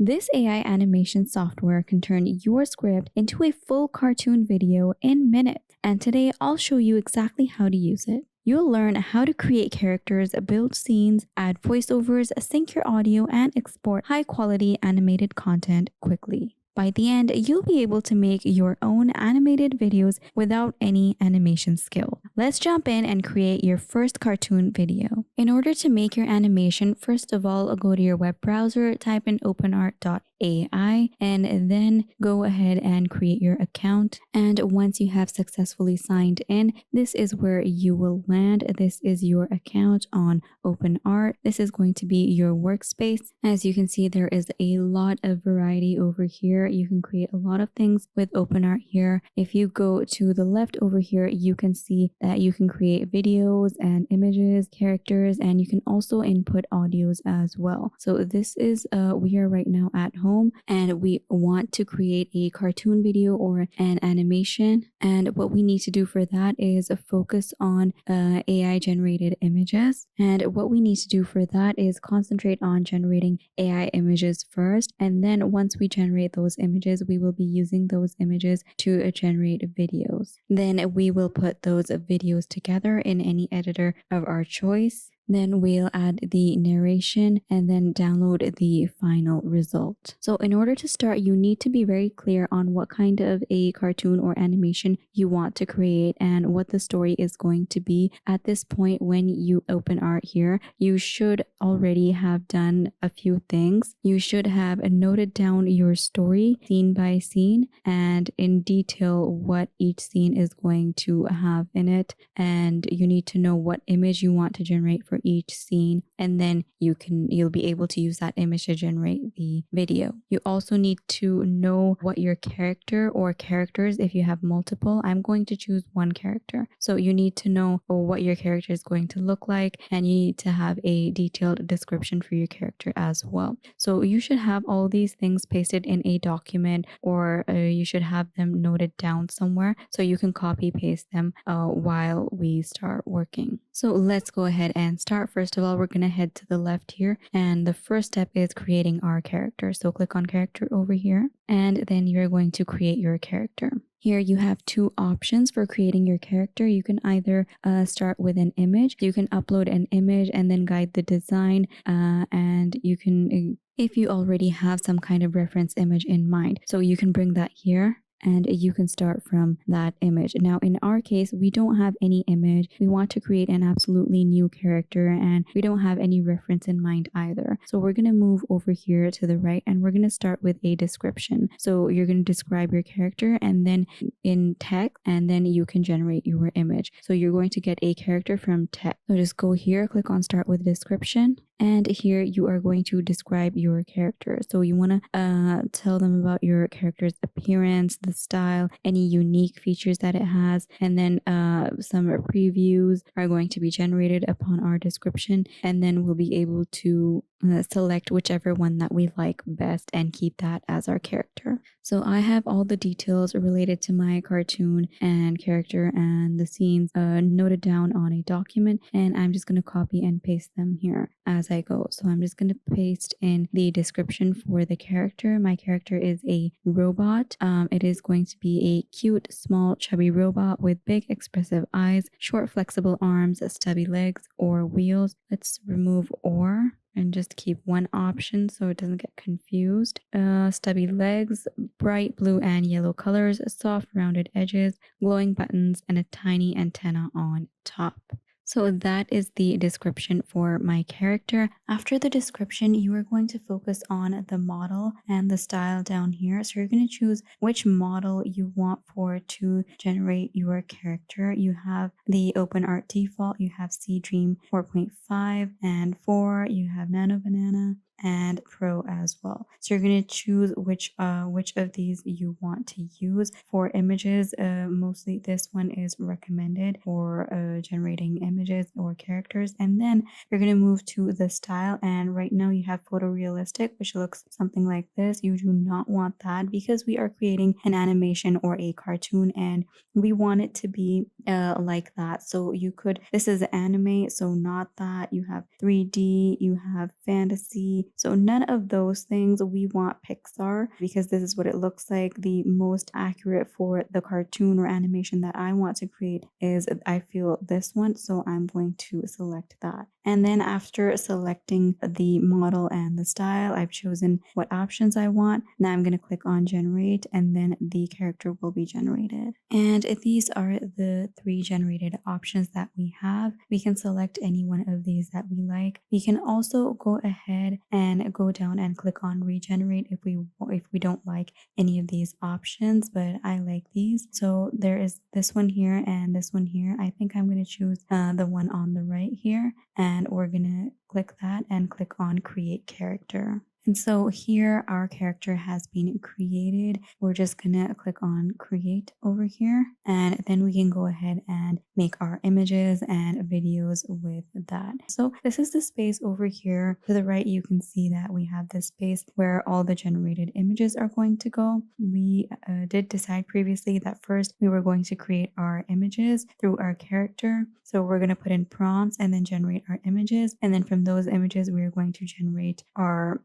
This AI animation software can turn your script into a full cartoon video in minutes. And today I'll show you exactly how to use it. You'll learn how to create characters, build scenes, add voiceovers, sync your audio, and export high-quality animated content quickly. By the end, you'll be able to make your own animated videos without any animation skill. Let's jump in and create your first cartoon video. In order to make your animation, first of all, go to your web browser, type in openart.ai, and then go ahead and create your account. And once you have successfully signed in, this is where you will land. This is your account on OpenArt. This is going to be your workspace. As you can see, there is a lot of variety over here. You can create a lot of things with OpenArt here. If you go to the left over here, you can see that you can create videos and images, characters, and you can also input audios as well. So this is, we are right now at home and we want to create a cartoon video or an animation. And what we need to do for that is focus on AI generated images. And what we need to do for that is concentrate on generating AI images first. And then once we generate those images, we will be using those images to generate videos. Then we will put those videos together in any editor of our choice. Then we'll add the narration and then download the final result. So in order to start, you need to be very clear on what kind of a cartoon or animation you want to create and what the story is going to be. At this point, when you open art here, you should already have done a few things. You should have noted down your story scene by scene and in detail what each scene is going to have in it. And you need to know what image you want to generate for each scene, and then you'll be able to use that image to generate the video. You also need to know what your character or characters, if you have multiple, I'm going to choose one character. So you need to know what your character is going to look like, and you need to have a detailed description for your character as well. So you should have all these things pasted in a document, or you should have them noted down somewhere so you can copy paste them while we start working. So let's go ahead and start. First of all, we're going to head to the left here, and the first step is creating our character. So click on character over here, and then you're going to create your character. Here you have two options for creating your character. You can either start with an image. You can upload an image and then guide the design, and you can, if you already have some kind of reference image in mind, so you can bring that here and you can start from that image. Now, in our case, we don't have any image. We want to create an absolutely new character and we don't have any reference in mind either. So we're going to move over here to the right and we're going to start with a description. So you're going to describe your character and then in text, and then you can generate your image. So you're going to get a character from text. So just go here, click on start with description. And here you are going to describe your character. So you want to tell them about your character's appearance, the style, any unique features that it has. And then some previews are going to be generated upon our description. And then we'll be able to select whichever one that we like best and keep that as our character. So I have all the details related to my cartoon and character and the scenes noted down on a document, and I'm just going to copy and paste them here as I go. So I'm just going to paste in the description for the character. My character is a robot. It is going to be a cute, small, chubby robot with big expressive eyes, short flexible arms, stubby legs, or wheels. Let's remove or and just keep one option so it doesn't get confused. Stubby legs, bright blue and yellow colors, soft rounded edges, glowing buttons, and a tiny antenna on top. So that is the description for my character. After the description, you are going to focus on the model and the style down here. So you're going to choose which model you want for to generate your character. You have the OpenArt default, you have Seedream 4.5 and 4, you have Nano Banana and Pro as well. So you're going to choose which of these you want to use. For images, mostly this one is recommended for generating images or characters. And then you're going to move to the style, and right now you have photorealistic, which looks something like this. You do not want that because we are creating an animation or a cartoon and we want it to be like that. So you could, this is anime, so not that. You have 3D, you have fantasy, Disney. So none of those things. We want Pixar because this is what it looks like. The most accurate for the cartoon or animation that I want to create is, I feel, this one. So I'm going to select that. And then after selecting the model and the style, I've chosen what options I want. Now I'm going to click on generate, and then the character will be generated. And these are the 3 generated options that we have. We can select any one of these that we like. We can also go ahead and go down and click on regenerate if we don't like any of these options, but I like these. So there is this one here and this one here. I think I'm going to choose the one on the right here, and we're going to click that and click on create character. And so here our character has been created. We're just gonna click on create over here, and then we can go ahead and make our images and videos with that. So this is the space over here. To the right, you can see that we have this space where all the generated images are going to go. We did decide previously that first we were going to create our images through our character. So we're going to put in prompts and then generate our images. And then from those images, we're going to generate our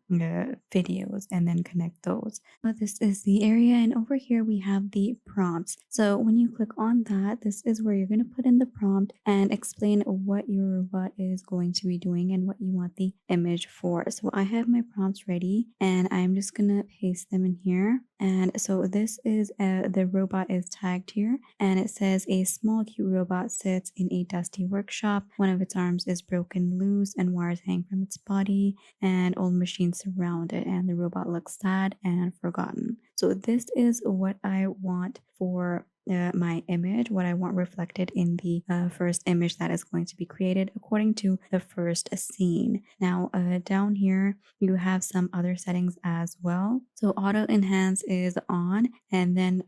videos and then connect those. But this is the area, and over here we have the prompts. So when you click on that, this is where you're going to put in the prompt and explain what your robot is going to be doing and what you want the image for. So I have my prompts ready, and I'm just going to paste them in here. And so this is the robot is tagged here, and it says a small cute robot sits in a dusty workshop. One of its arms is broken loose and wires hang from its body, and old machines surround it, and the robot looks sad and forgotten. So this is what I want for my image, what I want reflected in the first image that is going to be created according to the first scene. Now down here you have some other settings as well. So auto enhance is on, and then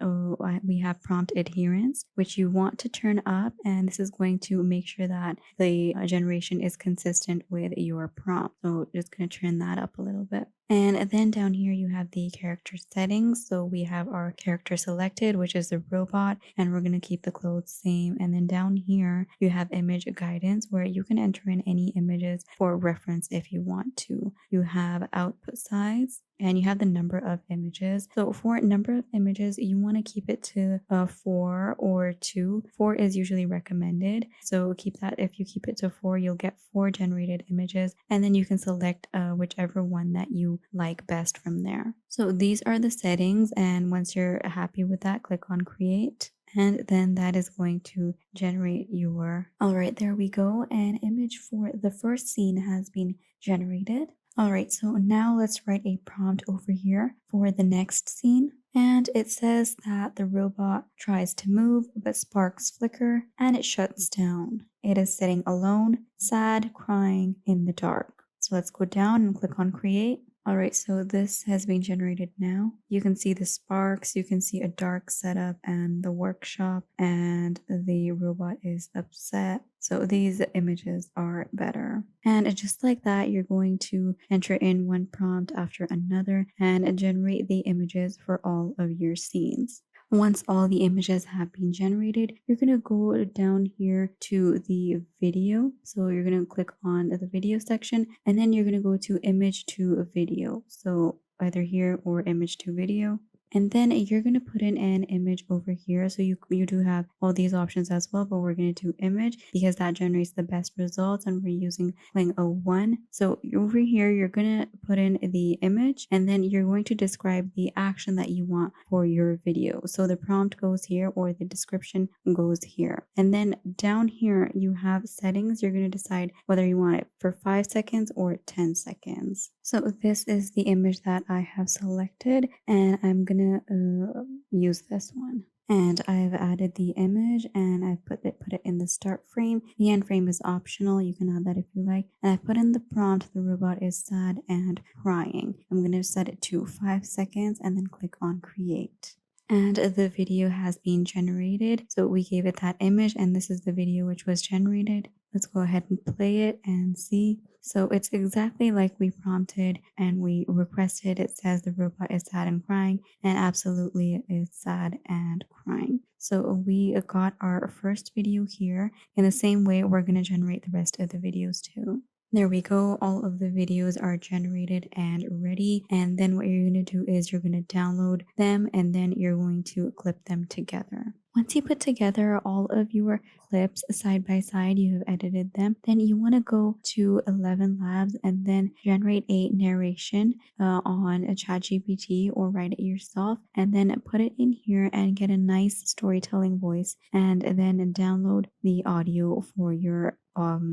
we have prompt adherence, which you want to turn up, and this is going to make sure that the generation is consistent with your prompt. So just going to turn that up a little bit. And then down here you have the character settings. So we have our character selected, which is the robot, and we're going to keep the clothes same. And then down here you have image guidance, where you can enter in any images for reference if you want to. You have output size, and you have the number of images. So for number of images, you want to keep it to 4 or 2. 4 is usually recommended. So keep that. If you keep it to 4, you'll get 4 generated images, and then you can select whichever one that you like best from there. So these are the settings, and once you're happy with that, click on create. And then that is going to generate your... All right, there we go. An image for the first scene has been generated. All right, so now let's write a prompt over here for the next scene. And it says that the robot tries to move, but sparks flicker and it shuts down. It is sitting alone, sad, crying in the dark. So let's go down and click on create. All right, so this has been generated now. You can see the sparks, you can see a dark setup and the workshop, and the robot is upset. So these images are better. And just like that, you're going to enter in one prompt after another and generate the images for all of your scenes. Once all the images have been generated, you're going to go down here to the video. So you're going to click on the video section, and then you're going to go to image to video. So either here or image to video. And then you're going to put in an image over here. So you do have all these options as well, but we're going to do image because that generates the best results, and we're using Kling 01. So over here, you're going to put in the image, and then you're going to describe the action that you want for your video. So the prompt goes here, or the description goes here. And then down here, you have settings. You're going to decide whether you want it for 5 seconds or 10 seconds. So this is the image that I have selected, and I'm going to use this one. And I've added the image, and I've put it in the start frame. The end frame is optional. You can add that if you like. And I put in the prompt, the robot is sad and crying. I'm going to set it to 5 seconds and then click on create. And the video has been generated. So we gave it that image, and this is the video which was generated. Let's go ahead and play it and see. So it's exactly like we prompted and we requested. It says the robot is sad and crying, and absolutely it is sad and crying. So we got our first video here. In the same way, we're going to generate the rest of the videos too. There we go. All of the videos are generated and ready. And then what you're going to do is you're going to download them and then you're going to clip them together. Once you put together all of your clips side by side, you have edited them, then you want to go to 11 Labs and then generate a narration on a ChatGPT or write it yourself, and then put it in here and get a nice storytelling voice, and then download the audio for your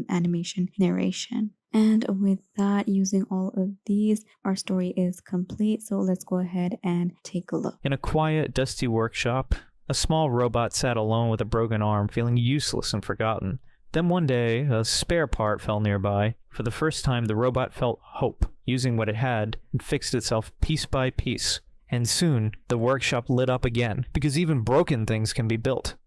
animation narration. And with that, using all of these, our story is complete. So let's go ahead and take a look. In a quiet, dusty workshop, a small robot sat alone with a broken arm, feeling useless and forgotten. Then one day, a spare part fell nearby. For the first time, the robot felt hope. Using what it had, it fixed itself piece by piece. And soon, the workshop lit up again, because even broken things can be built.